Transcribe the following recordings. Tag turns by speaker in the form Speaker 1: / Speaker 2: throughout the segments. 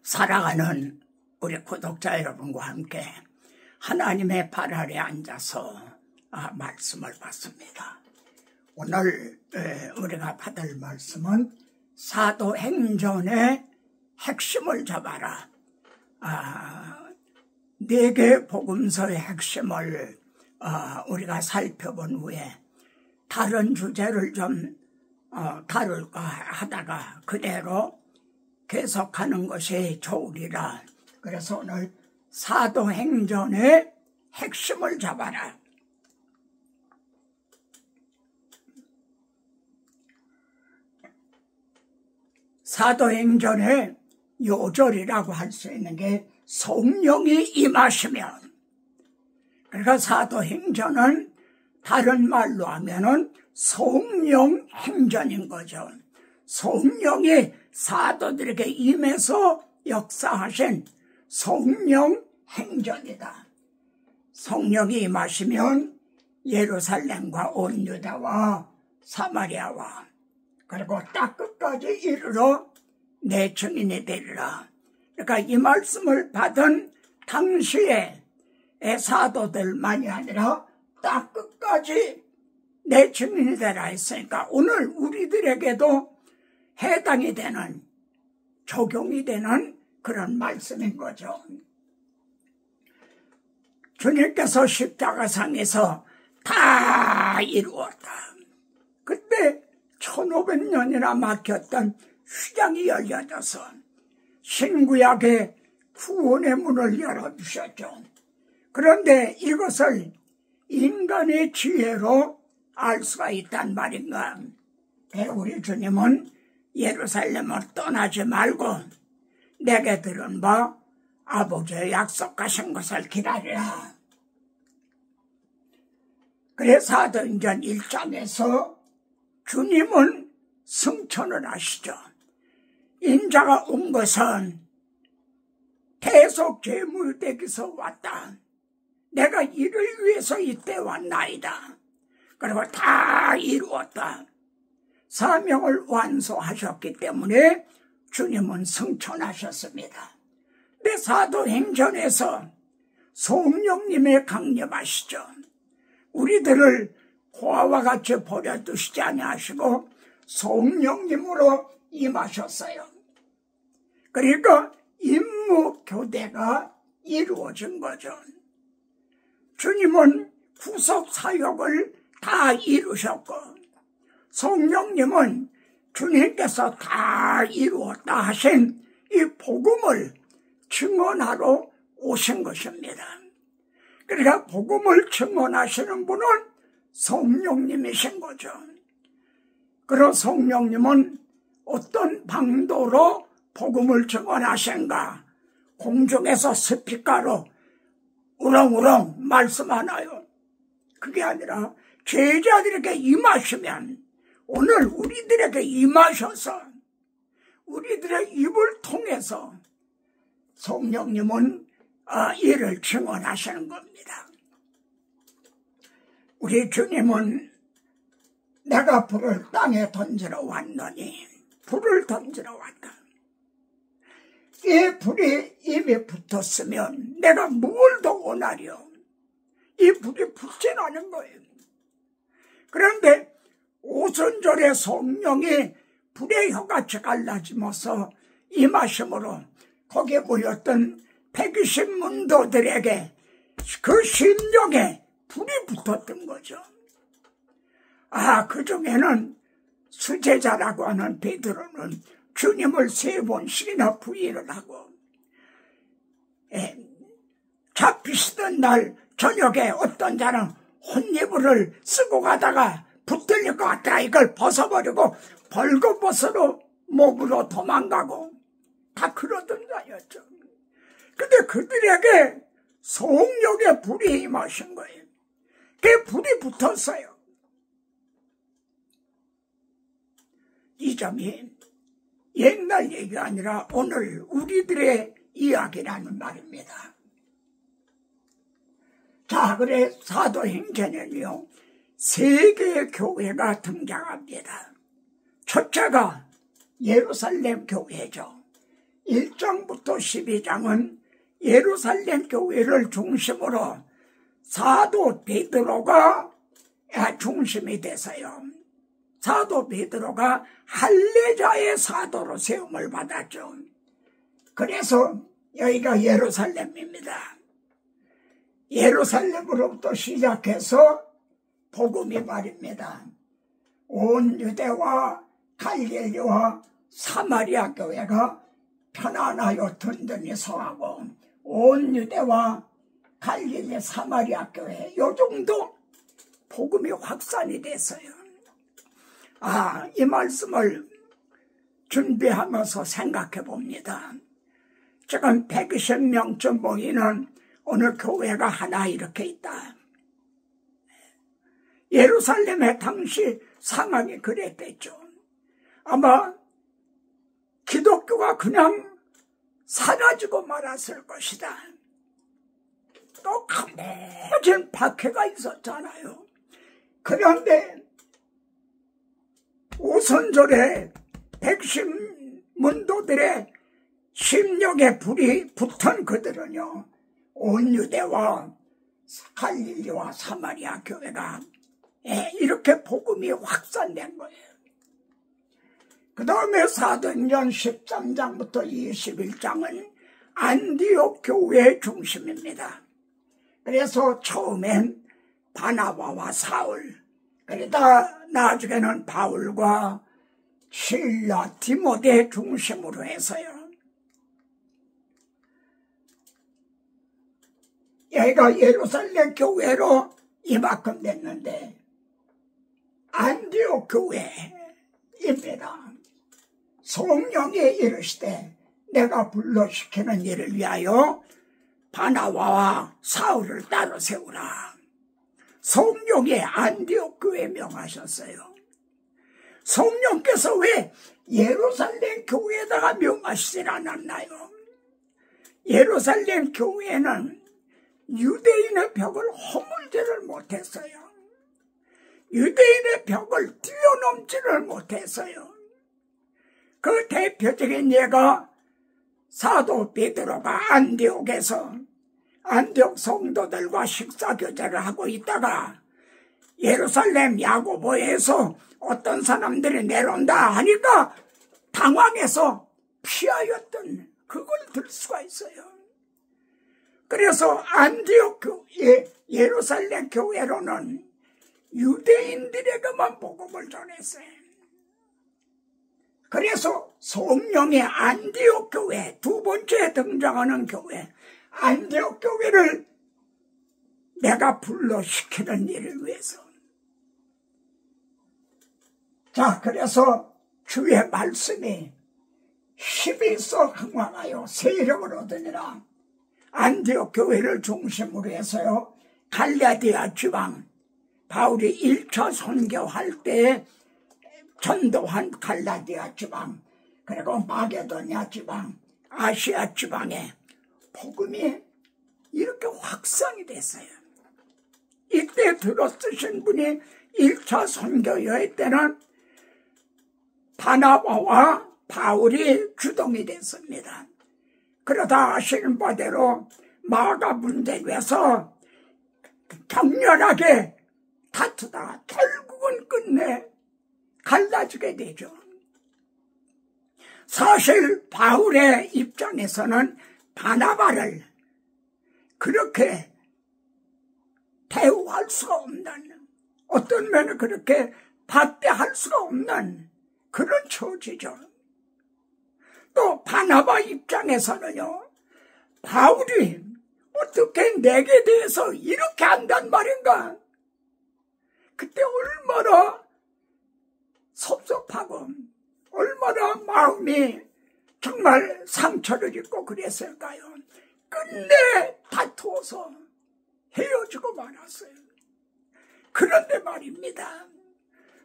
Speaker 1: 사랑하는 우리 구독자 여러분과 함께 하나님의 발 아래 앉아서 말씀을 받습니다. 오늘 우리가 받을 말씀은 사도행전의 핵심을 잡아라. 4개 복음서의 핵심을 우리가 살펴본 후에 다른 주제를 좀 다룰까 하다가 그대로 계속하는 것이 좋으리라. 그래서 오늘 사도행전의 핵심을 잡아라. 사도행전의 요절이라고 할 수 있는 게 성령이 임하시면, 그러니까 사도행전은 다른 말로 하면은 성령 행전인 거죠. 성령이 사도들에게 임해서 역사하신 성령 행전이다. 성령이 임하시면 예루살렘과 온 유다와 사마리아와 그리고 딱 끝까지 이르러 내 증인이 되리라. 그러니까 이 말씀을 받은 당시의 사도들만이 아니라 딱 끝까지 내 증인이 되라 했으니까 오늘 우리들에게도 해당이 되는, 적용이 되는 그런 말씀인 거죠. 주님께서 십자가상에서 다 이루었다. 그때 1500년이나 막혔던 휘장이 열려져서 신구약의 구원의 문을 열어주셨죠. 그런데 이것을 인간의 지혜로 알 수가 있단 말인가? 우리 주님은 예루살렘을 떠나지 말고 내게 들은 바 아버지의 약속하신 것을 기다리라. 그래서 사도행전 1장에서 주님은 승천을 하시죠. 인자가 온 것은 계속 제물되기서 왔다. 내가 이를 위해서 이때 왔나이다. 그리고 다 이루었다. 사명을 완수하셨기 때문에 주님은 승천하셨습니다. 내 사도행전에서 성령님의 강림하시죠. 우리들을 고아와 같이 버려두시지 아니하시고 성령님으로 임하셨어요. 그러니까 임무교대가 이루어진 거죠. 주님은 구속 사역을 다 이루셨고 성령님은 주님께서 다 이루었다 하신 이 복음을 증언하러 오신 것입니다. 그러니까 복음을 증언하시는 분은 성령님이신 거죠. 그리고 성령님은 어떤 방도로 복음을 증언하신가? 공중에서 스피커로 우렁우렁 말씀하나요? 그게 아니라 제자들에게 임하시면 오늘 우리들에게 임하셔서 우리들의 입을 통해서 성령님은 이를 증언하시는 겁니다. 우리 주님은 내가 불을 땅에 던지러 왔노니, 불을 던지러 왔다. 이 불이 이미 붙었으면 내가 뭘 더 원하려? 이 불이 붙진 않은 거예요. 그런데 오순절에 성령이 불의 혀같이 갈라지면서 임하심으로 거기에 모였던 120문도들에게 그 심령에 불이 붙었던 거죠. 그 중에는 수제자라고 하는 베드로는 주님을 3번씩이나 부인을 하고, 잡히시던 날 저녁에 어떤 자는 혼이불을 쓰고 가다가 붙들릴 것 같다. 이걸 벗어버리고 벌거벗으로 목으로 도망가고 다 그러던 자였죠. 근데 그들에게 성령의 불이 임하신 거예요. 그 불이 붙었어요. 이 점이 옛날 얘기가 아니라 오늘 우리들의 이야기라는 말입니다. 자, 그래 사도행전에는요 3개의 교회가 등장합니다. 첫째가 예루살렘 교회죠. 1장부터 12장은 예루살렘 교회를 중심으로 사도 베드로가 중심이 돼서요. 사도 베드로가 할례자의 사도로 세움을 받았죠. 그래서 여기가 예루살렘입니다. 예루살렘으로부터 시작해서 복음이 말입니다. 온 유대와 갈릴리와 사마리아 교회가 편안하여 든든히 서하고 온 유대와 갈릴리 사마리아 교회 요 정도 복음이 확산이 됐어요. 이 말씀을 준비하면서 생각해 봅니다. 지금 120명쯤 모이는 어느 교회가 하나 이렇게 있다. 예루살렘의 당시 상황이 그랬댔죠. 아마 기독교가 그냥 사라지고 말았을 것이다. 또 강해진 박해가 있었잖아요. 그런데 오선절에 백신 문도들의 심령에 불이 붙은 그들은요, 온 유대와 갈릴리와 사마리아 교회가 이렇게 복음이 확산된 거예요. 그 다음에 사도행전 13장부터 21장은 안디옥 교회의 중심입니다. 그래서 처음엔 바나바와 사울, 그러다 나중에는 바울과 실라, 디모데 중심으로 해서요. 여기가 예루살렘 교회로 이만큼 됐는데 안디옥 교회입니다. 성령이 이르시되 내가 불러시키는 일을 위하여 바나바와 사울을 따로 세우라. 성령이 안디옥 교회에 명하셨어요. 성령께서 왜 예루살렘 교회에다가 명하시질 않았나요? 예루살렘 교회는 유대인의 벽을 허물지를 못했어요. 유대인의 벽을 뛰어넘지를 못했어요. 그 대표적인 예가 사도 베드로가 안디옥에서 안디옥 성도들과 식사교제를 하고 있다가 예루살렘 야고보에서 어떤 사람들이 내려온다 하니까 당황해서 피하였던 그걸 들 수가 있어요. 그래서 안디옥 교회, 예루살렘 교회로는 유대인들에게만 복음을 전했어요. 그래서 성령의 안디옥 교회, 두 번째 등장하는 교회, 안디옥 교회를 내가 불러시키는 일을 위해서. 자, 그래서 주의 말씀이 힘이 써 흥왕하여 세력을 얻으니라. 안디옥 교회를 중심으로 해서요, 갈라디아 지방, 바울이 1차 선교할 때 전도한 갈라디아 지방, 그리고 마게도냐 지방, 아시아 지방에 복음이 이렇게 확산이 됐어요. 이때 들어쓰신 분이 1차 선교 여행 때는 바나바와 바울이 주동이 됐습니다. 그러다 아시는 바대로 마가 문제에서 격렬하게 다투다가 결국은 끝내 갈라지게 되죠. 사실 바울의 입장에서는 바나바를 그렇게 대우할 수가 없는, 어떤 면에 그렇게 받대할 수가 없는 그런 처지죠. 또 바나바 입장에서는요, 바울이 어떻게 내게 대해서 이렇게 한단 말인가? 그때 얼마나 섭섭하고 얼마나 마음이 정말 상처를 입고 그랬을까요? 끝내 다투어서 헤어지고 말았어요. 그런데 말입니다,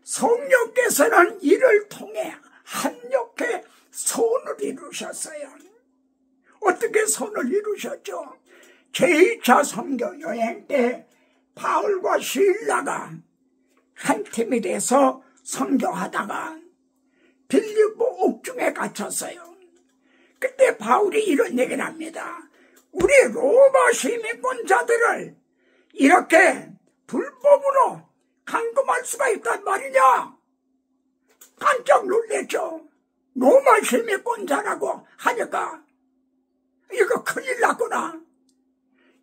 Speaker 1: 성령께서는 이를 통해 한력해 선을 이루셨어요. 어떻게 선을 이루셨죠? 제2차 선교 여행 때 바울과 실라가 한 팀이 돼서 선교하다가 빌립보 옥중에 갇혔어요. 그때 바울이 이런 얘기를 합니다. 우리 로마 시민권자들을 이렇게 불법으로 감금할 수가 있단 말이냐? 깜짝 놀랬죠. 로마 시민권자라고 하니까 이거 큰일 났구나.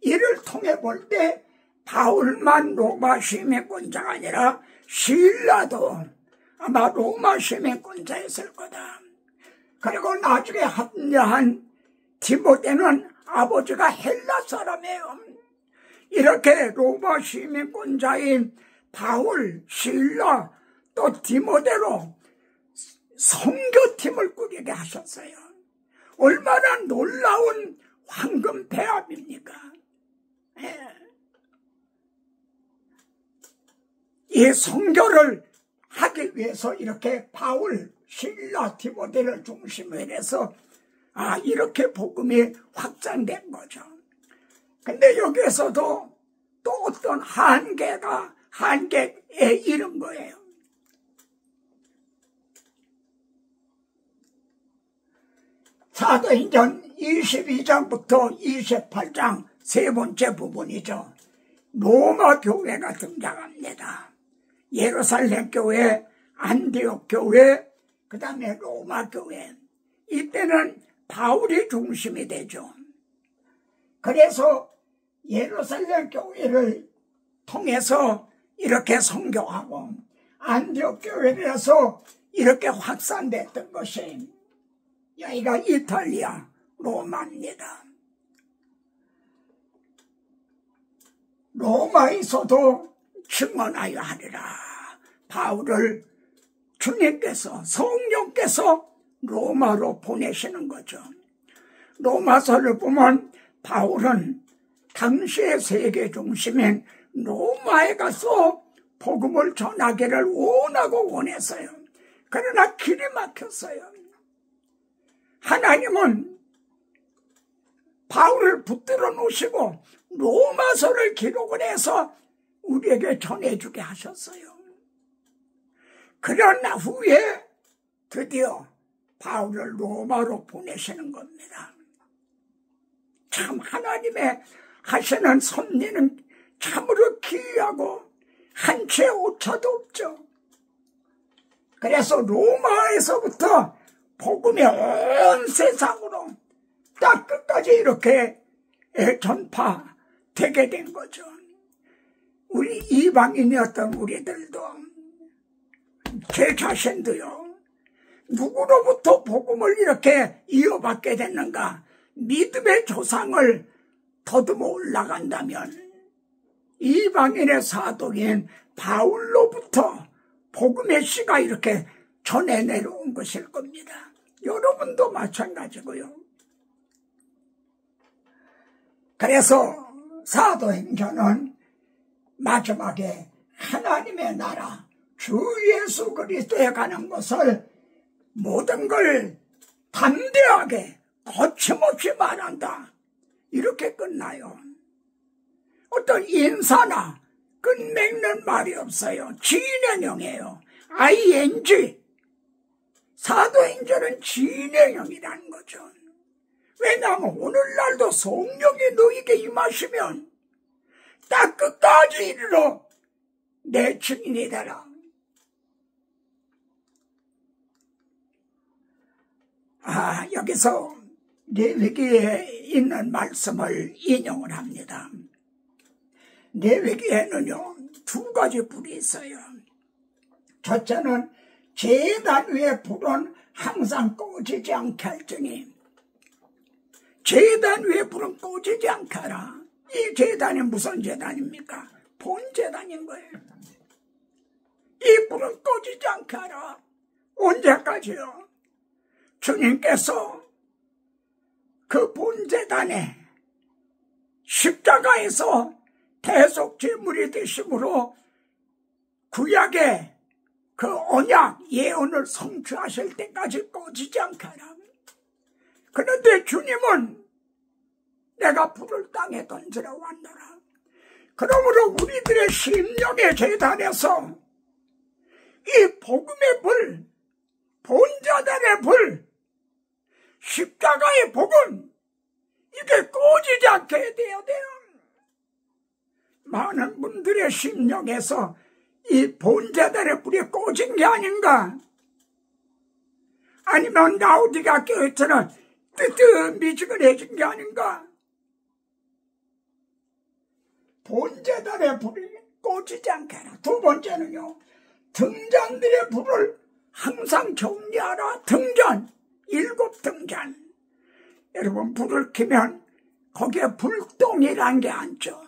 Speaker 1: 이를 통해 볼 때 바울만 로마 시민권자가 아니라 실라도 아마 로마 시민권자였을 거다. 그리고 나중에 합류한 디모데는 아버지가 헬라 사람이에요. 이렇게 로마 시민권자인 바울, 실라, 또 디모데로 선교팀을 꾸리게 하셨어요. 얼마나 놀라운 황금 배합입니까? 이 선교를 하기 위해서 이렇게 바울, 실라, 디모데를 중심으로 해서 이렇게 복음이 확장된 거죠. 근데 여기에서도 또 어떤 한계에 이른 거예요. 사도행전 22장부터 28장 세 번째 부분이죠. 로마 교회가 등장합니다. 예루살렘 교회, 안디옥 교회, 그 다음에 로마 교회. 이때는 바울이 중심이 되죠. 그래서 예루살렘 교회를 통해서 이렇게 선교하고 안디옥 교회에서 이렇게 확산됐던 것이 여기가 이탈리아 로마입니다. 로마에서도 증언하여 하리라. 바울을 주님께서, 성령께서 로마로 보내시는 거죠. 로마서를 보면 바울은 당시의 세계 중심인 로마에 가서 복음을 전하기를 원하고 원했어요. 그러나 길이 막혔어요. 하나님은 바울을 붙들어 놓으시고 로마서를 기록을 해서 우리에게 전해주게 하셨어요. 그러나 후에 드디어 바울을 로마로 보내시는 겁니다. 참 하나님의 하시는 섭리는 참으로 기이하고 한 채 오차도 없죠. 그래서 로마에서부터 복음이 온 세상으로 딱 끝까지 이렇게 전파되게 된 거죠. 우리 이방인이었던 우리들도, 제 자신도요, 누구로부터 복음을 이렇게 이어받게 됐는가? 믿음의 조상을 더듬어 올라간다면 이방인의 사도인 바울로부터 복음의 씨가 이렇게 전해 내려온 것일 겁니다. 여러분도 마찬가지고요. 그래서 사도행전은 마지막에 하나님의 나라 주 예수 그리스도에 관한 것을 모든 걸 담대하게 거침없이 말한다. 이렇게 끝나요. 어떤 인사나 끝맺는 말이 없어요. 진행형이에요. ing. 사도행전은 진행형이라는 거죠. 왜냐하면 오늘날도 성령이 너에게 임하시면 딱 끝까지 이르러 내 증인이 되라. 여기서 레위기에 있는 말씀을 인용을 합니다. 레위기에는요, 두 가지 불이 있어요. 첫째는 제단 위에 불은 항상 꺼지지 않게 할지니, 제단 위에 불은 꺼지지 않게 하라. 이 제단이 무슨 제단입니까? 본제단인 거예요. 이 불은 꺼지지 않게 하라. 언제까지요? 주님께서 그 본제단에 십자가에서 대속제물이 되심으로 구약의 그 언약 예언을 성취하실 때까지 꺼지지 않게 하라. 그런데 주님은 내가 불을 땅에 던지러 왔노라. 그러므로 우리들의 심령의 제단에서 이 복음의 불, 본제단의 불, 십자가의 복음, 이게 꺼지지 않게 돼야 돼요. 많은 분들의 심령에서 이 본제단의 불이 꺼진 게 아닌가? 아니면 라우디가 교회처럼 뜨뜻미지근해진 게 아닌가? 본제단의 불이 꺼지지 않게 하라. 두 번째는요, 등잔들의 불을 항상 정리하라. 등잔, 7등잔. 여러분, 불을 켜면 거기에 불똥이란 게 앉죠.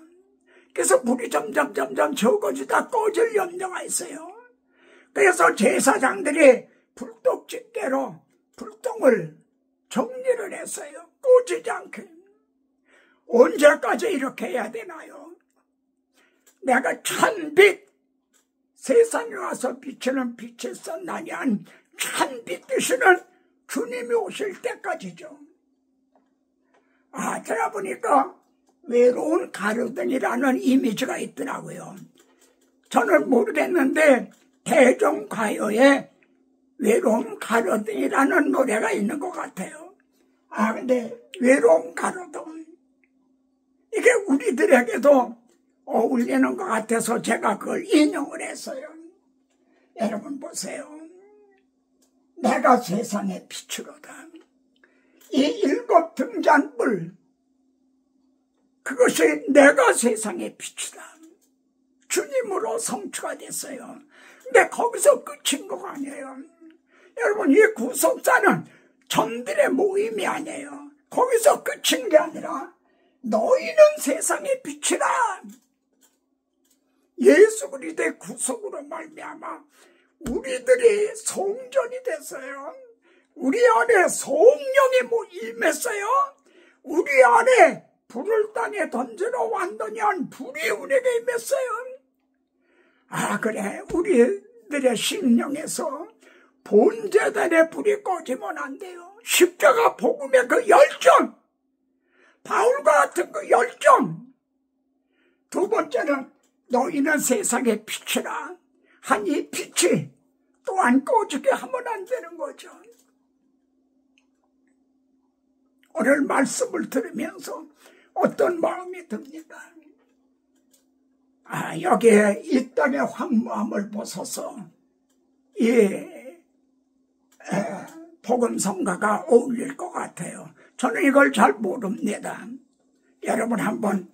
Speaker 1: 그래서 불이 점점 적어지다 꺼질 염려가 있어요. 그래서 제사장들이 불독 집게로 불똥을 정리를 했어요. 꺼지지 않게. 언제까지 이렇게 해야 되나요? 내가 찬빛, 세상에 와서 비치는 빛이 썬나니 찬빛 되시는 주님이 오실 때까지죠. 제가 보니까 외로운 가로등이라는 이미지가 있더라고요. 저는 모르겠는데 대종가요에 외로운 가로등이라는 노래가 있는 것 같아요. 근데 외로운 가로등, 이게 우리들에게도 어울리는 것 같아서 제가 그걸 인용을 했어요. 여러분 보세요. 내가 세상의 빛으로다. 이 7등잔불, 그것이 내가 세상의 빛이다. 주님으로 성취가 됐어요. 근데 거기서 끝인 거 아니에요. 여러분, 이 구속사는 점들의 모임이 아니에요. 거기서 끝인 게 아니라 너희는 세상의 빛이라. 예수 그리스도의 구속으로 말미암아 우리들이 성전이 됐어요. 우리 안에 성령이 임했어요. 우리 안에 불을 땅에 던지러 왔더니 불이 우리에게 임했어요. 그래, 우리들의 심령에서 본제단의 불이 꺼지면 안 돼요. 십자가 복음의 그 열정, 바울과 같은 그 열정. 두 번째는 너희는 세상의 빛이라. 한 이 빛이 또한 꺼지게 하면 안 되는 거죠. 오늘 말씀을 들으면서 어떤 마음이 듭니까? 여기에 이 땅의 황무함을 벗어서 이 복음성가가 어울릴 것 같아요. 저는 이걸 잘 모릅니다. 여러분 한번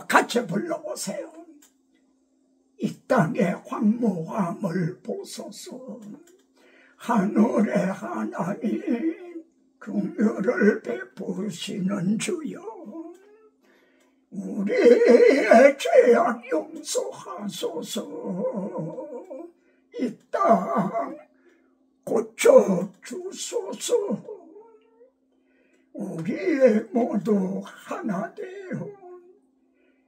Speaker 1: 같이 불러보세요. 이 땅의 황무함을 벗어서 하늘의 하나님 긍휼을 베푸시는 주여, 우리의 죄악 용서하소서. 이 땅 고쳐주소서. 우리 모두 하나 되어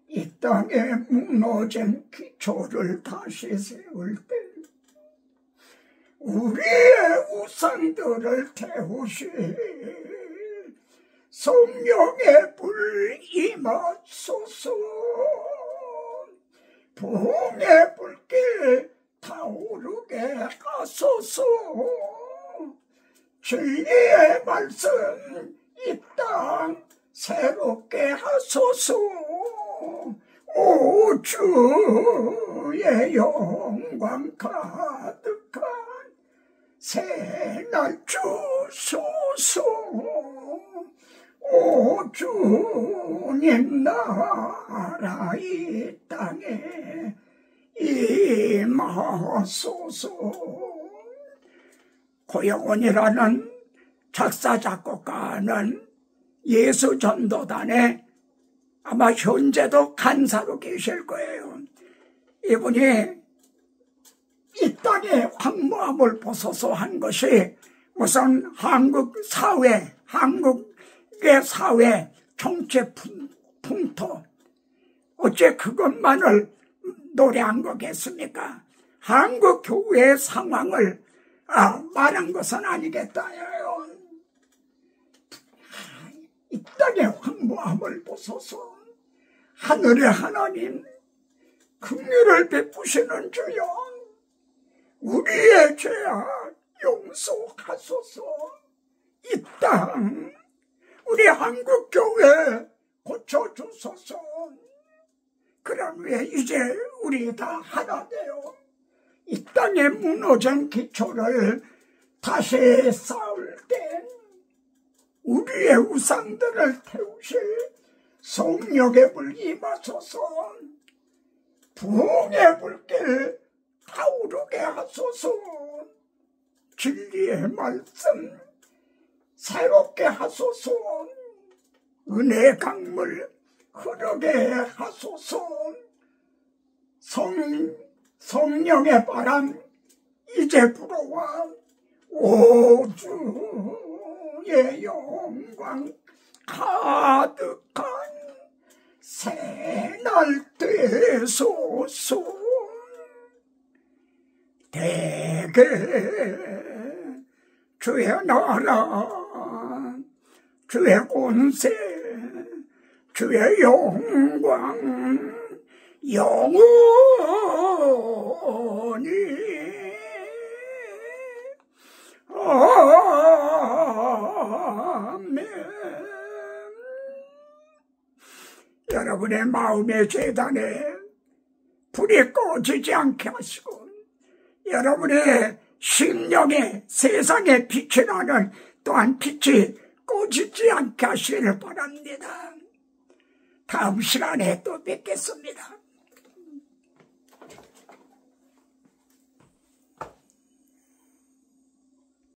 Speaker 1: 이 땅에 무너진 기초를 다시 세울 때 우리의 우상들을 태우실 성령의 불 임하소서. 붕의 불길 타오르게 하소서. 진리의 말씀 이 땅 새롭게 하소서. 오 주의 영광 가득한 새날 주소서. 오 주님 나라 이 땅에 임하소서. 고영원이라는 작사 작곡가는 예수 전도단에 아마 현재도 간사로 계실 거예요. 이분이 이 땅의 황무함을 벗어서 한 것이 우선 한국의 사회 정치 풍토, 어째 그것만을 노래한 거겠습니까? 한국 교회의 상황을 말한 것은 아니겠다요. 이 땅의 황무함을 벗어서 하늘의 하나님 긍휼을 베푸시는 주여, 우리의 죄악 용서하소서. 이 땅, 우리 한국교회 고쳐주소서. 그럼 왜 이제 우리 다 하나 되어 이 땅에 무너진 기초를 다시 쌓을 때 우리의 우상들을 태우실 성령의 불 임하소서. 부흥의 불길 타오르게 하소서. 진리의 말씀 새롭게 하소서. 은혜의 강물 흐르게 하소서. 성령의 바람 이제 불어와 오 주의 영광 가득한 새날 되소서. 대개 주의 나라 주의 권세 주의 영광 영원히 아멘. 여러분의 마음의 재단에 불이 꺼지지 않게 하시고 여러분의 심령에 세상의 빛이 나는 또한 빛이 꺼지지 않게 하시기를 바랍니다. 다음 시간에 또 뵙겠습니다.